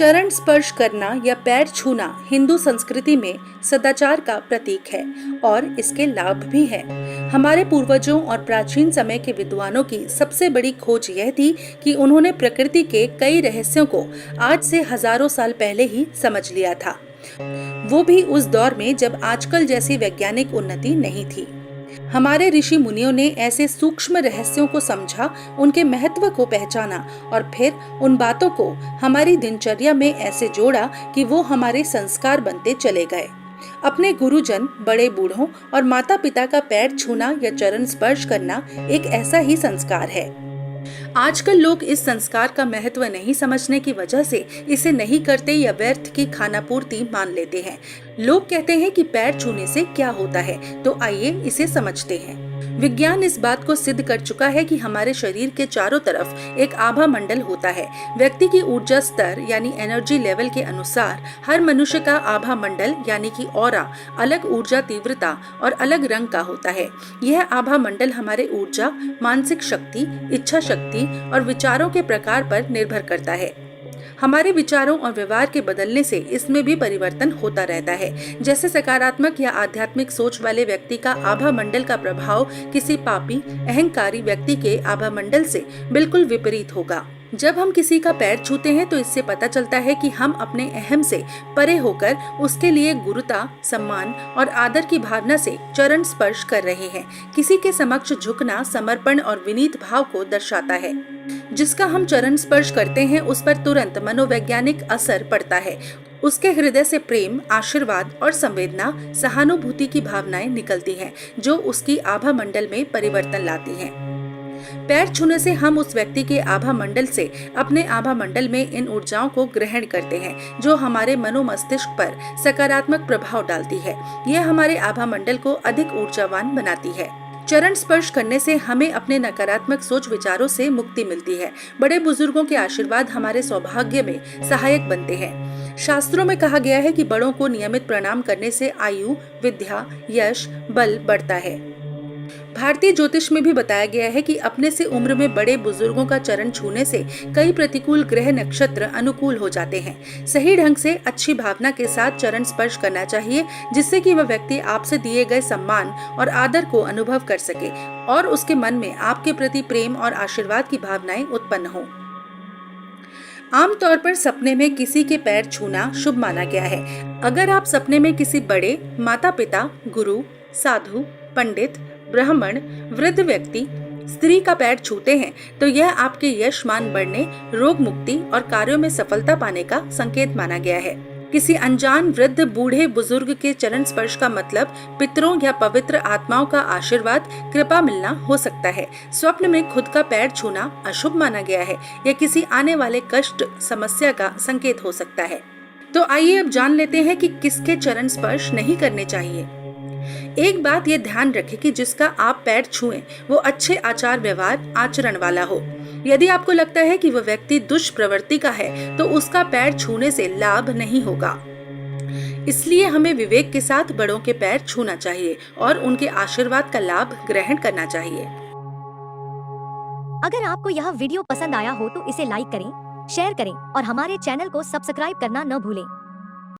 चरण स्पर्श करना या पैर छूना हिंदू संस्कृति में सदाचार का प्रतीक है और इसके लाभ भी हैं। हमारे पूर्वजों और प्राचीन समय के विद्वानों की सबसे बड़ी खोज यह थी कि उन्होंने प्रकृति के कई रहस्यों को आज से हजारों साल पहले ही समझ लिया था, वो भी उस दौर में जब आजकल जैसी वैज्ञानिक उन्नति नहीं थी। हमारे ऋषि मुनियों ने ऐसे सूक्ष्म रहस्यों को समझा, उनके महत्व को पहचाना और फिर उन बातों को हमारी दिनचर्या में ऐसे जोड़ा कि वो हमारे संस्कार बनते चले गए। अपने गुरुजन, बड़े बूढ़ों और माता पिता का पैर छूना या चरण स्पर्श करना एक ऐसा ही संस्कार है। आजकल लोग इस संस्कार का महत्व नहीं समझने की वजह से इसे नहीं करते या व्यर्थ की खानापूर्ति मान लेते हैं। लोग कहते हैं कि पैर छूने से क्या होता है, तो आइए इसे समझते हैं। विज्ञान इस बात को सिद्ध कर चुका है कि हमारे शरीर के चारों तरफ एक आभा मंडल होता है। व्यक्ति की ऊर्जा स्तर यानी एनर्जी लेवल के अनुसार हर मनुष्य का आभा मंडल यानी कि ऑरा अलग ऊर्जा तीव्रता और अलग रंग का होता है। यह आभा मंडल हमारे ऊर्जा, मानसिक शक्ति, इच्छा शक्ति और विचारों के प्रकार पर निर्भर करता है। हमारे विचारों और व्यवहार के बदलने से इसमें भी परिवर्तन होता रहता है। जैसे सकारात्मक या आध्यात्मिक सोच वाले व्यक्ति का आभा मंडल का प्रभाव किसी पापी, अहंकारी व्यक्ति के आभा मंडल से बिल्कुल विपरीत होगा। जब हम किसी का पैर छूते हैं तो इससे पता चलता है कि हम अपने अहम से परे होकर उसके लिए गुरुता, सम्मान और आदर की भावना से चरण स्पर्श कर रहे हैं। किसी के समक्ष झुकना समर्पण और विनीत भाव को दर्शाता है। जिसका हम चरण स्पर्श करते हैं उस पर तुरंत मनोवैज्ञानिक असर पड़ता है। उसके हृदय से प्रेम, आशीर्वाद और संवेदना, सहानुभूति की भावनाएं निकलती हैं, जो उसकी आभा मंडल में परिवर्तन लाती हैं। पैर छूने से हम उस व्यक्ति के आभा मंडल से अपने आभा मंडल में इन ऊर्जाओं को ग्रहण करते हैं, जो हमारे मनोमस्तिष्क पर सकारात्मक प्रभाव डालती है। यह हमारे आभा मंडल को अधिक ऊर्जावान बनाती है। चरण स्पर्श करने से हमें अपने नकारात्मक सोच विचारों से मुक्ति मिलती है। बड़े बुजुर्गों के आशीर्वाद हमारे सौभाग्य में सहायक बनते हैं। शास्त्रों में कहा गया है कि बड़ों को नियमित प्रणाम करने से आयु, विद्या, यश, बल बढ़ता है। भारतीय ज्योतिष में भी बताया गया है कि अपने से उम्र में बड़े बुजुर्गों का चरण छूने से कई प्रतिकूल ग्रह नक्षत्र अनुकूल हो जाते हैं। सही ढंग से अच्छी भावना के साथ चरण स्पर्श करना चाहिए, जिससे कि वह व्यक्ति आपसे दिए गए सम्मान और आदर को अनुभव कर सके और उसके मन में आपके प्रति प्रेम और आशीर्वाद की भावनाएं उत्पन्न हो। आमतौर पर सपने में किसी के पैर छूना शुभ माना गया है। अगर आप सपने में किसी बड़े, माता पिता, गुरु, साधु, पंडित, ब्राह्मण, वृद्ध व्यक्ति, स्त्री का पैर छूते हैं तो यह आपके यश मान बढ़ने, रोग मुक्ति और कार्यों में सफलता पाने का संकेत माना गया है। किसी अनजान वृद्ध, बूढ़े, बुजुर्ग के चरण स्पर्श का मतलब पितरों या पवित्र आत्माओं का आशीर्वाद, कृपा मिलना हो सकता है। स्वप्न में खुद का पैर छूना अशुभ माना गया है या किसी आने वाले कष्ट, समस्या का संकेत हो सकता है। तो आइए अब जान लेते हैं कि किसके चरण स्पर्श नहीं करने चाहिए। एक बात ये ध्यान रखें कि जिसका आप पैर छुएं वो अच्छे आचार व्यवहार, आचरण वाला हो। यदि आपको लगता है कि वह व्यक्ति दुष्प्रवृत्ति का है तो उसका पैर छूने से लाभ नहीं होगा। इसलिए हमें विवेक के साथ बड़ों के पैर छूना चाहिए और उनके आशीर्वाद का लाभ ग्रहण करना चाहिए। अगर आपको यह वीडियो पसंद आया हो तो इसे लाइक करें, शेयर करें और हमारे चैनल को सब्सक्राइब करना न भूलें।